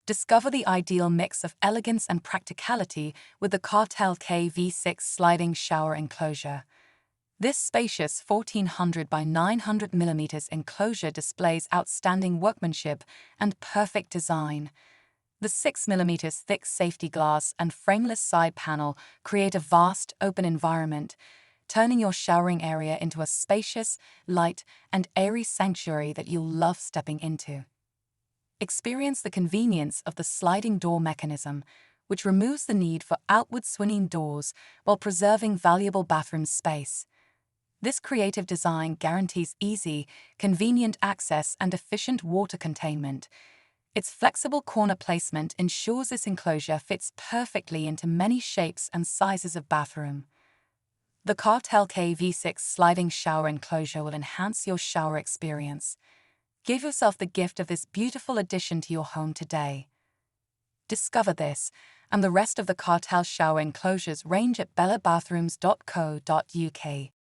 Discover the ideal mix of elegance and practicality with the Kartell KV6 Sliding Shower Enclosure. This spacious 1400 by 900 mm enclosure displays outstanding workmanship and perfect design. The 6 mm thick safety glass and frameless side panel create a vast, open environment, turning your showering area into a spacious, light, and airy sanctuary that you'll love stepping into. Experience the convenience of the sliding door mechanism, which removes the need for outward swinging doors while preserving valuable bathroom space. This creative design guarantees easy, convenient access and efficient water containment. Its flexible corner placement ensures this enclosure fits perfectly into many shapes and sizes of bathroom. The Kartell KV6 Sliding Shower Enclosure will enhance your shower experience. Give yourself the gift of this beautiful addition to your home today. Discover this and the rest of the Kartell shower enclosures range at bellabathrooms.co.uk.